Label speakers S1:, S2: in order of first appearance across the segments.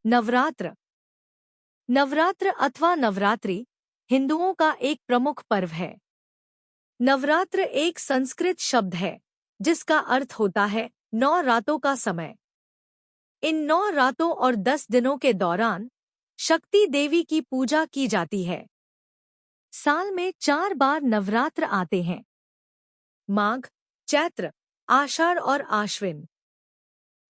S1: नवरात्र। नवरात्र अथवा नवरात्रि हिंदुओं का एक प्रमुख पर्व है। नवरात्र एक संस्कृत शब्द है जिसका अर्थ होता है 9 रातों का समय। इन 9 रातों और 10 दिनों के दौरान शक्ति देवी की पूजा की जाती है। साल में 4 बार नवरात्र आते हैं: माघ, चैत्र, आषाढ़ और आश्विन।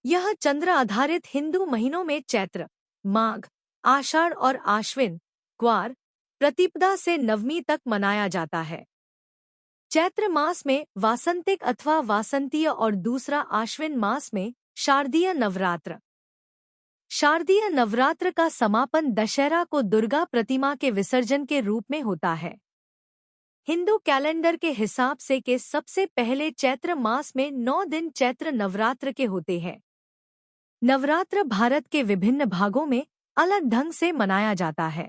S1: यह चंद्र आधारित हिंदू महीनों में चैत्र, माघ, आषाढ़ और आश्विन, ग्वार, प्रतिपदा से नवमी तक मनाया जाता है। चैत्र मास में वासंतिक अथवा वासंतीय और दूसरा आश्विन मास में शारदीय नवरात्र। शारदीय नवरात्र का समापन दशहरा को दुर्गा प्रतिमा के विसर्जन के रूप में होता है। हिंदू कैलेंडर के हिसाब से के सबसे पहले चैत्र मास में 9 दिन चैत्र नवरात्र के होते हैं। नवरात्र भारत के विभिन्न भागों में अलग ढंग से मनाया जाता है।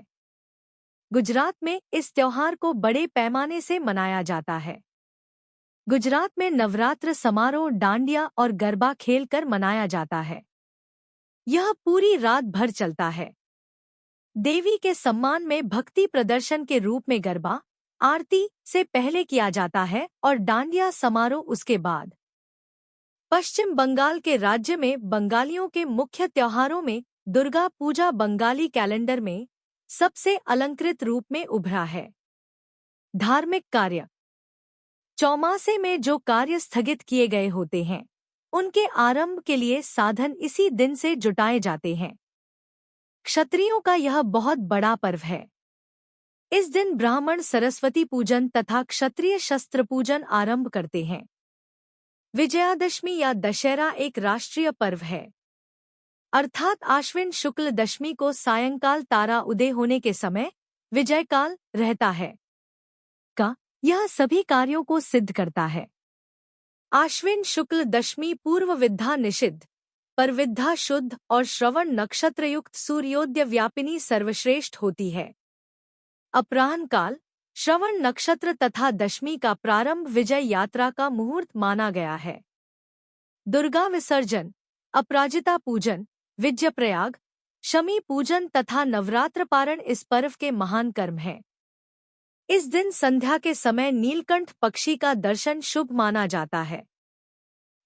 S1: गुजरात में इस त्योहार को बड़े पैमाने से मनाया जाता है। गुजरात में नवरात्र समारोह डांडिया और गरबा खेलकर मनाया जाता है। यह पूरी रात भर चलता है। देवी के सम्मान में भक्ति प्रदर्शन के रूप में गरबा आरती से पहले किया जाता है और डांडिया समारोह उसके बाद। पश्चिम बंगाल के राज्य में बंगालियों के मुख्य त्योहारों में दुर्गा पूजा बंगाली कैलेंडर में सबसे अलंकृत रूप में उभरा है। धार्मिक कार्य। चौमासे में जो कार्य स्थगित किए गए होते हैं उनके आरंभ के लिए साधन इसी दिन से जुटाए जाते हैं। क्षत्रियों का यह बहुत बड़ा पर्व है। इस दिन ब्राह्मण सरस्वती पूजन तथा क्षत्रिय शस्त्र पूजन आरंभ करते हैं। विजयादशमी या दशहरा एक राष्ट्रीय पर्व है, अर्थात आश्विन शुक्ल दशमी को सायंकाल तारा उदय होने के समय विजयकाल रहता है। यह सभी कार्यों को सिद्ध करता है। आश्विन शुक्ल दशमी पूर्व विद्या निषिद्ध, परविद्या शुद्ध और श्रवण नक्षत्रयुक्त सूर्योदय व्यापिनी सर्वश्रेष्ठ होती है। अपराह्न काल, श्रवण नक्षत्र तथा दशमी का प्रारंभ विजय यात्रा का मुहूर्त माना गया है। दुर्गा विसर्जन, अपराजिता पूजन, विजयप्रयाग, शमी पूजन तथा नवरात्र पारण इस पर्व के महान कर्म हैं। इस दिन संध्या के समय नीलकंठ पक्षी का दर्शन शुभ माना जाता है।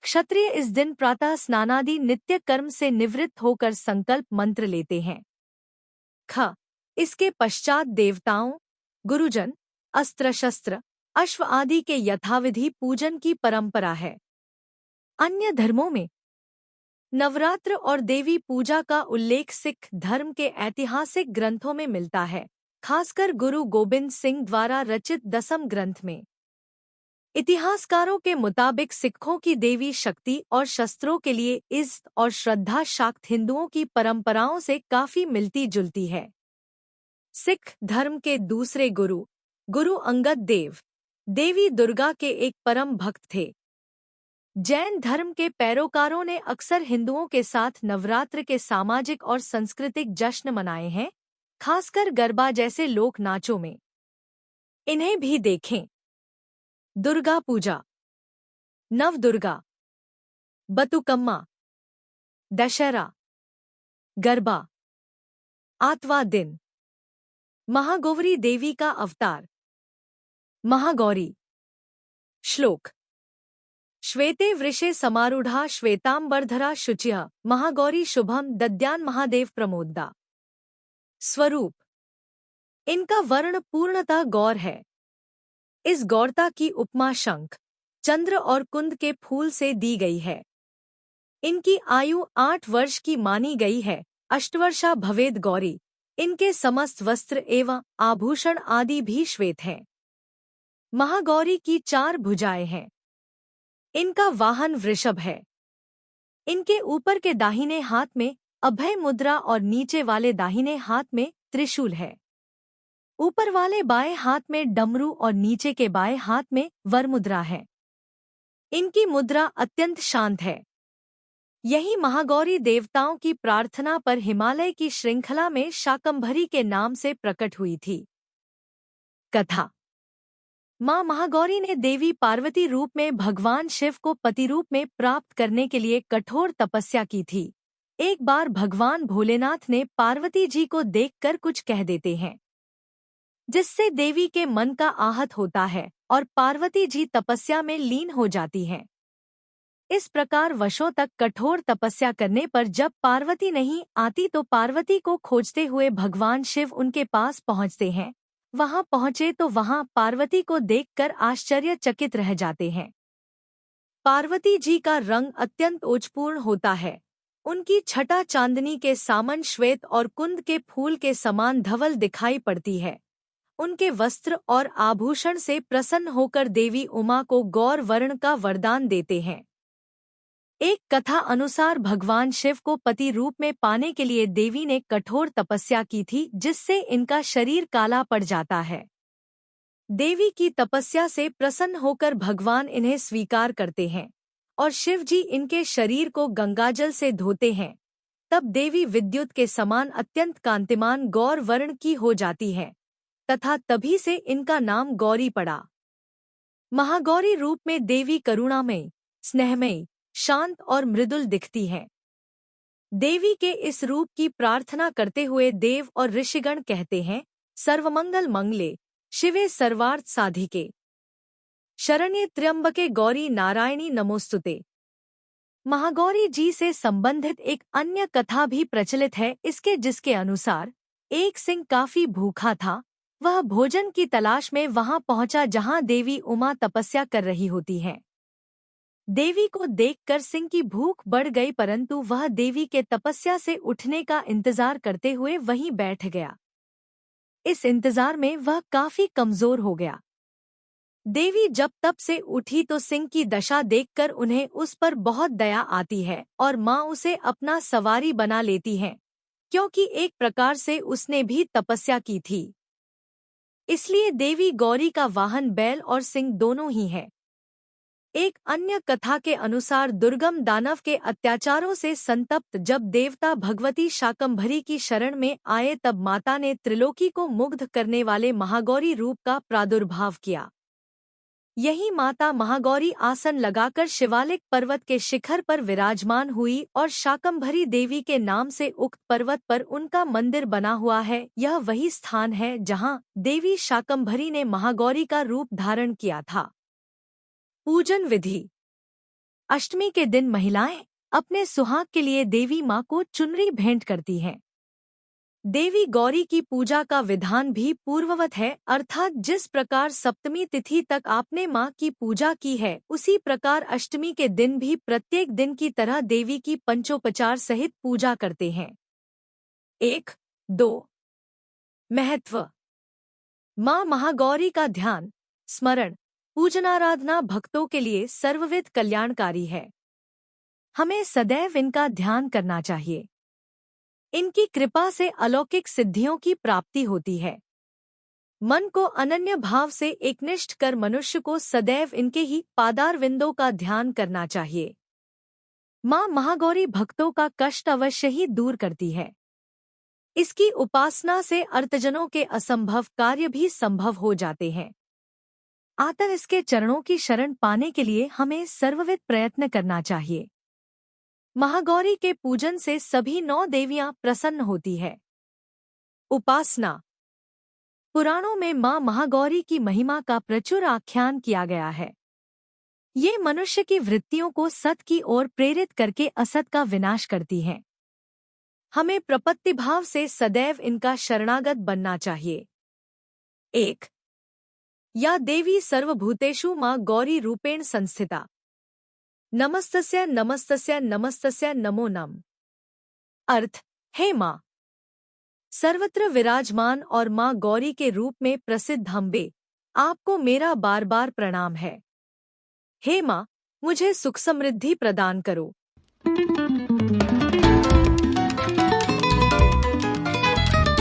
S1: क्षत्रिय इस दिन प्रातः स्नानादि नित्य कर्म से निवृत्त होकर संकल्प मंत्र लेते हैं। इसके पश्चात देवताओं, गुरुजन, अस्त्र शस्त्र, अश्व आदि के यथाविधि पूजन की परंपरा है। अन्य धर्मों में नवरात्र और देवी पूजा का उल्लेख सिख धर्म के ऐतिहासिक ग्रंथों में मिलता है, खासकर गुरु गोबिंद सिंह द्वारा रचित दसम ग्रंथ में। इतिहासकारों के मुताबिक सिखों की देवी शक्ति और शस्त्रों के लिए इज्जत और श्रद्धा शाक्त हिंदुओं की परंपराओं से काफी मिलती जुलती है। सिख धर्म के दूसरे गुरु, गुरु अंगद देव, देवी दुर्गा के एक परम भक्त थे। जैन धर्म के पैरोकारों ने अक्सर हिंदुओं के साथ नवरात्र के सामाजिक और सांस्कृतिक जश्न मनाए हैं, खासकर गरबा जैसे लोक नाचों में। इन्हें भी देखें। दुर्गा पूजा, नवदुर्गा, बतुकम्मा, दशहरा, गरबा, आठवां दिन, महागौरी देवी का अवतार, महागौरी। श्लोक। श्वेते वृषे समारूढ़ा श्वेतांबरधरा शुचिः महागौरी शुभम दद्यान महादेव प्रमोदा। स्वरूप। इनका वर्ण पूर्णतः गौर है। इस गौरता की उपमा शंख, चंद्र और कुंद के फूल से दी गई है। इनकी आयु 8 वर्ष की मानी गई है। अष्टवर्षा भवेद गौरी। इनके समस्त वस्त्र एवं आभूषण आदि भी श्वेत हैं। महागौरी की 4 भुजाएं हैं। इनका वाहन वृषभ है। इनके ऊपर के दाहिने हाथ में अभय मुद्रा और नीचे वाले दाहिने हाथ में त्रिशूल है। ऊपर वाले बाएं हाथ में डमरू और नीचे के बाएं हाथ में वरमुद्रा है। इनकी मुद्रा अत्यंत शांत है। यही महागौरी देवताओं की प्रार्थना पर हिमालय की श्रृंखला में शाकंभरी के नाम से प्रकट हुई थी। कथा। मां महागौरी ने देवी पार्वती रूप में भगवान शिव को पति रूप में प्राप्त करने के लिए कठोर तपस्या की थी। एक बार भगवान भोलेनाथ ने पार्वती जी को देखकर कुछ कह देते हैं, जिससे देवी के मन का आहत होता है और पार्वती जी तपस्या में लीन हो जाती हैं। इस प्रकार वर्षों तक कठोर तपस्या करने पर जब पार्वती नहीं आती तो पार्वती को खोजते हुए भगवान शिव उनके पास पहुंचते हैं। वहां पहुंचे तो वहां पार्वती को देखकर आश्चर्यचकित रह जाते हैं। पार्वती जी का रंग अत्यंत ओजपूर्ण होता है। उनकी छटा चांदनी के सामन श्वेत और कुंद के फूल के समान धवल दिखाई पड़ती है। उनके वस्त्र और आभूषण से प्रसन्न होकर देवी उमा को गौर वर्ण का वरदान देते हैं। एक कथा अनुसार भगवान शिव को पति रूप में पाने के लिए देवी ने कठोर तपस्या की थी, जिससे इनका शरीर काला पड़ जाता है। देवी की तपस्या से प्रसन्न होकर भगवान इन्हें स्वीकार करते हैं और शिव जी इनके शरीर को गंगाजल से धोते हैं। तब देवी विद्युत के समान अत्यंत कांतिमान गौर वर्ण की हो जाती है तथा तभी से इनका नाम गौरी पड़ा। महागौरी रूप में देवी करुणामयी, स्नेहमयी, शांत और मृदुल दिखती हैं। देवी के इस रूप की प्रार्थना करते हुए देव और ऋषिगण कहते हैं, सर्वमंगल मंगले शिवे सर्वार्थ साधिके शरण्ये त्र्यंबके गौरी नारायणी नमोस्तुते। महागौरी जी से संबंधित एक अन्य कथा भी प्रचलित है जिसके अनुसार एक सिंह काफी भूखा था। वह भोजन की तलाश में वहां पहुंचा जहां देवी उमा तपस्या कर रही होती हैं। देवी को देखकर सिंह की भूख बढ़ गई, परंतु वह देवी के तपस्या से उठने का इंतजार करते हुए वहीं बैठ गया। इस इंतजार में वह काफी कमजोर हो गया। देवी जब तप से उठी तो सिंह की दशा देखकर उन्हें उस पर बहुत दया आती है और माँ उसे अपना सवारी बना लेती हैं, क्योंकि एक प्रकार से उसने भी तपस्या की थी। इसलिए देवी गौरी का वाहन बैल और सिंह दोनों ही है। एक अन्य कथा के अनुसार दुर्गम दानव के अत्याचारों से संतप्त जब देवता भगवती शाकंभरी की शरण में आए तब माता ने त्रिलोकी को मुग्ध करने वाले महागौरी रूप का प्रादुर्भाव किया। यही माता महागौरी आसन लगाकर शिवालिक पर्वत के शिखर पर विराजमान हुई और शाकंभरी देवी के नाम से उक्त पर्वत पर उनका मंदिर बना हुआ है। यह वही स्थान है जहां देवी शाकंभरी ने महागौरी का रूप धारण किया था। पूजन विधि। अष्टमी के दिन महिलाएं अपने सुहाग के लिए देवी माँ को चुनरी भेंट करती हैं। देवी गौरी की पूजा का विधान भी पूर्ववत है, अर्थात जिस प्रकार सप्तमी तिथि तक आपने माँ की पूजा की है उसी प्रकार अष्टमी के दिन भी प्रत्येक दिन की तरह देवी की पंचोपचार सहित पूजा करते हैं। 1-2 महत्व। माँ महागौरी का ध्यान, स्मरण, पूजनाराधना भक्तों के लिए सर्वविध कल्याणकारी है। हमें सदैव इनका ध्यान करना चाहिए। इनकी कृपा से अलौकिक सिद्धियों की प्राप्ति होती है। मन को अनन्य भाव से एकनिष्ठ कर मनुष्य को सदैव इनके ही पादारविंदों का ध्यान करना चाहिए। माँ महागौरी भक्तों का कष्ट अवश्य ही दूर करती है। इसकी उपासना से अर्तजनों के असंभव कार्य भी संभव हो जाते हैं। अतः इसके चरणों की शरण पाने के लिए हमें सर्वविध प्रयत्न करना चाहिए। महागौरी के पूजन से सभी 9 देवियां प्रसन्न होती है। उपासना। पुराणों में माँ महागौरी की महिमा का प्रचुर आख्यान किया गया है। ये मनुष्य की वृत्तियों को सत की ओर प्रेरित करके असत का विनाश करती हैं। हमें प्रपत्तिभाव से सदैव इनका शरणागत बनना चाहिए। 1 या देवी सर्वभूतेषु माँ गौरी रूपेण संस्थिता। नमस्तस्य नमस्तस्य नमस्तस्य नमो नम। अर्थ, हे माँ, सर्वत्र विराजमान और माँ गौरी के रूप में प्रसिद्ध अम्बे, आपको मेरा बार बार प्रणाम है। हे माँ, मुझे सुख समृद्धि प्रदान करो।